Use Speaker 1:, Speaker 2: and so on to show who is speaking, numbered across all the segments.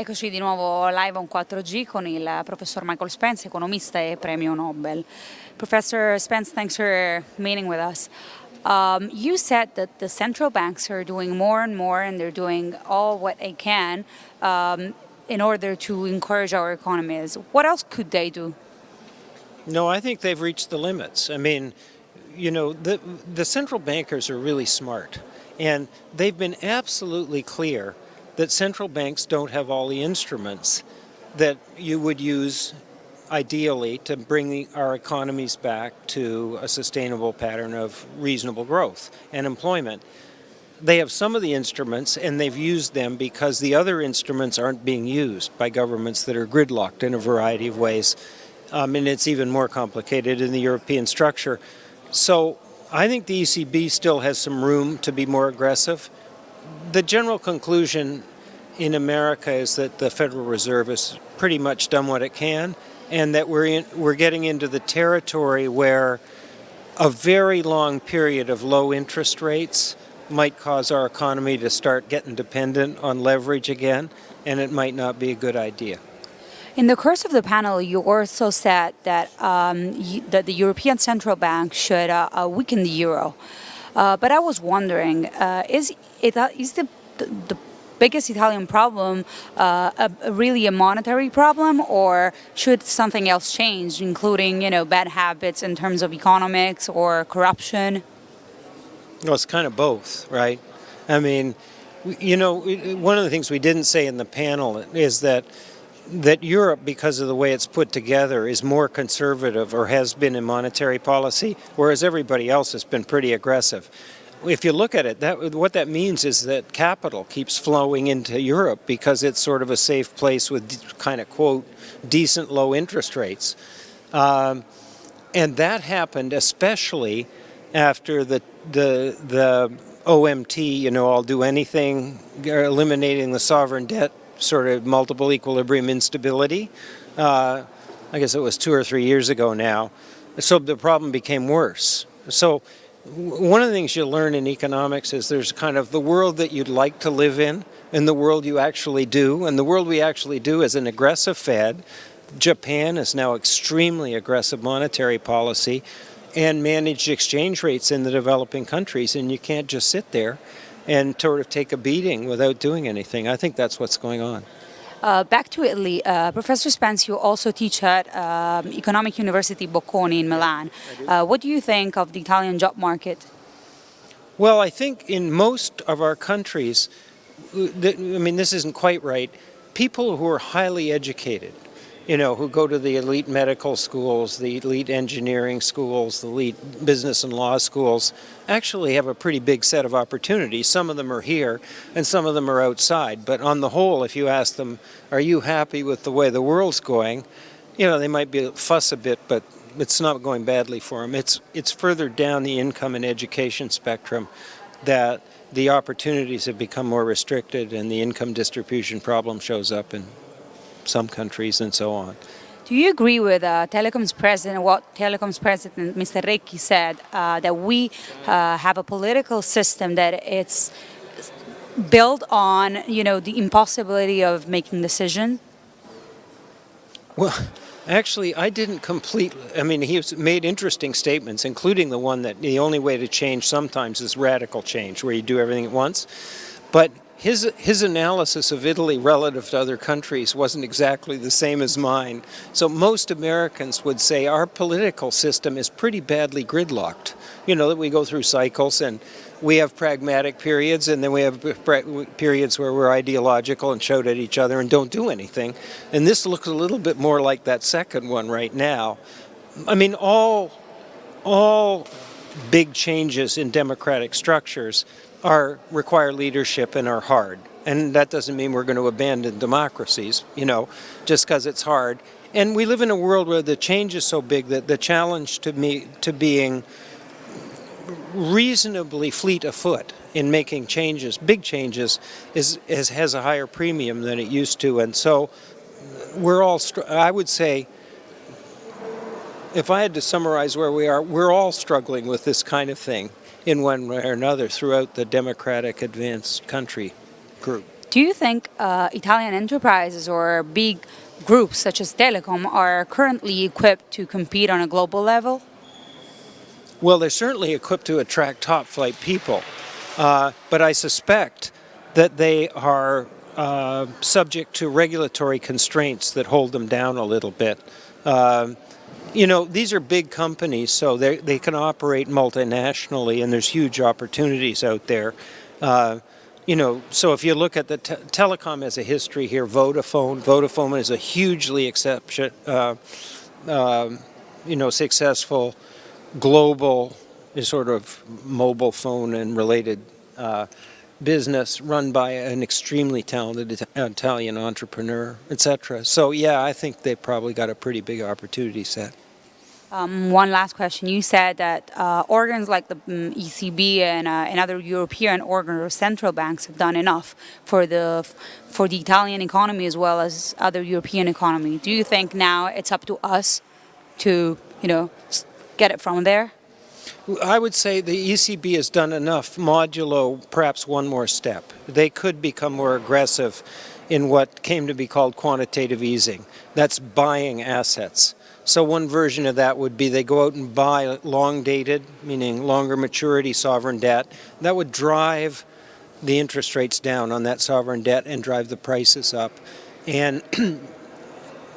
Speaker 1: Eccoci di nuovo live on 4G con il professor Michael Spence, economista e premio Nobel. Professor Spence, thanks for meeting with us. You said that the central banks are doing more and more, and they're doing all what they can in order to encourage our economies. What else could they do?
Speaker 2: No, I think they've reached the limits. I mean, you know, the central bankers are really smart, and they've been absolutely clear that central banks don't have all the instruments that you would use ideally to bring our economies back to a sustainable pattern of reasonable growth and employment. They have some of the instruments, and they've used them because the other instruments aren't being used by governments that are gridlocked in a variety of ways. And it's even more complicated in the European structure. So I think the ECB still has some room to be more aggressive. The general conclusion in America is that the Federal Reserve has pretty much done what it can, and that we're getting into the territory where a very long period of low interest rates might cause our economy to start getting dependent on leverage again, and it might not be a good idea.
Speaker 1: In the course of the panel, you also said that that the European Central Bank should weaken the euro. But I was wondering, is the biggest Italian problem really a monetary problem, or should something else change, including, you know, bad habits in terms of economics or corruption?
Speaker 2: Well, it's kind of both, right? I mean, you know, one of the things we didn't say in the panel is that Europe, because of the way it's put together, is more conservative, or has been, in monetary policy, whereas everybody else has been pretty aggressive. If you look at it, what that means is that capital keeps flowing into Europe because it's sort of a safe place with kind of, quote, decent low interest rates. And that happened especially after the OMT, you know, I'll do anything, eliminating the sovereign debt, sort of multiple equilibrium instability. I guess it was 2 or 3 years ago now. So the problem became worse. So one of the things you learn in economics is there's kind of the world that you'd like to live in and the world you actually do. And the world we actually do is an aggressive Fed. Japan is now extremely aggressive monetary policy and managed exchange rates in the developing countries. And you can't just sit there and sort of take a beating without doing anything. I think that's what's going on.
Speaker 1: Back to Italy, Professor Spence, you also teach at Economic University Bocconi in Milan. What do you think of the Italian job market?
Speaker 2: Well, I think in most of our countries, I mean, this isn't quite right, people who are highly educated, you know, who go to the elite medical schools, the elite engineering schools, the elite business and law schools, actually have a pretty big set of opportunities. Some of them are here and some of them are outside. But on the whole, if you ask them, are you happy with the way the world's going? You know, they might fuss a bit, but it's not going badly for them. It's further down the income and education spectrum that the opportunities have become more restricted and the income distribution problem shows up in some countries and so on.
Speaker 1: Do you agree with Telecom's president, what Telecom's president, Mr. Recchi, said, that we have a political system that it's built on, you know, the impossibility of making decisions?
Speaker 2: Well, actually, I didn't I mean, he's made interesting statements, including the one that the only way to change sometimes is radical change, where you do everything at once. But his analysis of Italy relative to other countries wasn't exactly the same as mine. So most Americans would say our political system is pretty badly gridlocked. You know, that we go through cycles and we have pragmatic periods and then we have periods where we're ideological and shout at each other and don't do anything. And this looks a little bit more like that second one right now. I mean, all big changes in democratic structures require leadership and are hard. And that doesn't mean we're going to abandon democracies, you know, just because it's hard. And we live in a world where the change is so big that the challenge to being reasonably fleet of foot in making changes, big changes, has a higher premium than it used to. And so I would say, if I had to summarize where we are, we're all struggling with this kind of thing in one way or another throughout the democratic advanced country group.
Speaker 1: Do you think Italian enterprises or big groups such as Telecom are currently equipped to compete on a global level?
Speaker 2: Well, they're certainly equipped to attract top flight people, but I suspect that they are subject to regulatory constraints that hold them down a little bit. You know, these are big companies, so they can operate multinationally, and there's huge opportunities out there. You know, so if you look at the Telecom as a history here, Vodafone is a hugely you know, successful global sort of mobile phone and related business run by an extremely talented Italian entrepreneur, etc. So yeah, I think they've probably got a pretty big opportunity set.
Speaker 1: One last question. You said that organs like the ECB and other European organs or central banks have done enough for the Italian economy as well as other European economy. Do you think now it's up to us to, you know, get it from there?
Speaker 2: I would say the ECB has done enough, modulo perhaps one more step. They could become more aggressive in what came to be called quantitative easing. That's buying assets. So one version of that would be they go out and buy long-dated, meaning longer maturity sovereign debt. That would drive the interest rates down on that sovereign debt and drive the prices up. And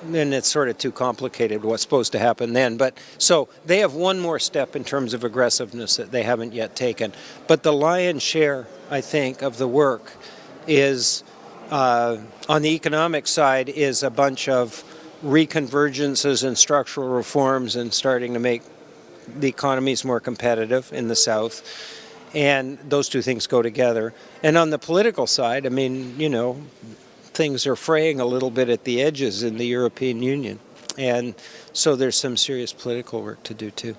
Speaker 2: then it's sort of too complicated what's supposed to happen then. But so they have one more step in terms of aggressiveness that they haven't yet taken. But the lion's share, I think, of the work is on the economic side is a bunch of reconvergences and structural reforms and starting to make the economies more competitive in the South. And those two things go together. And on the political side, I mean, you know, things are fraying a little bit at the edges in the European Union. And so there's some serious political work to do too.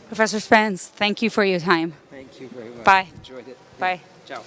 Speaker 1: Professor Spence, thank you for your time.
Speaker 2: Thank you very much.
Speaker 1: Bye.
Speaker 2: Enjoyed it.
Speaker 1: Bye.
Speaker 2: Ciao.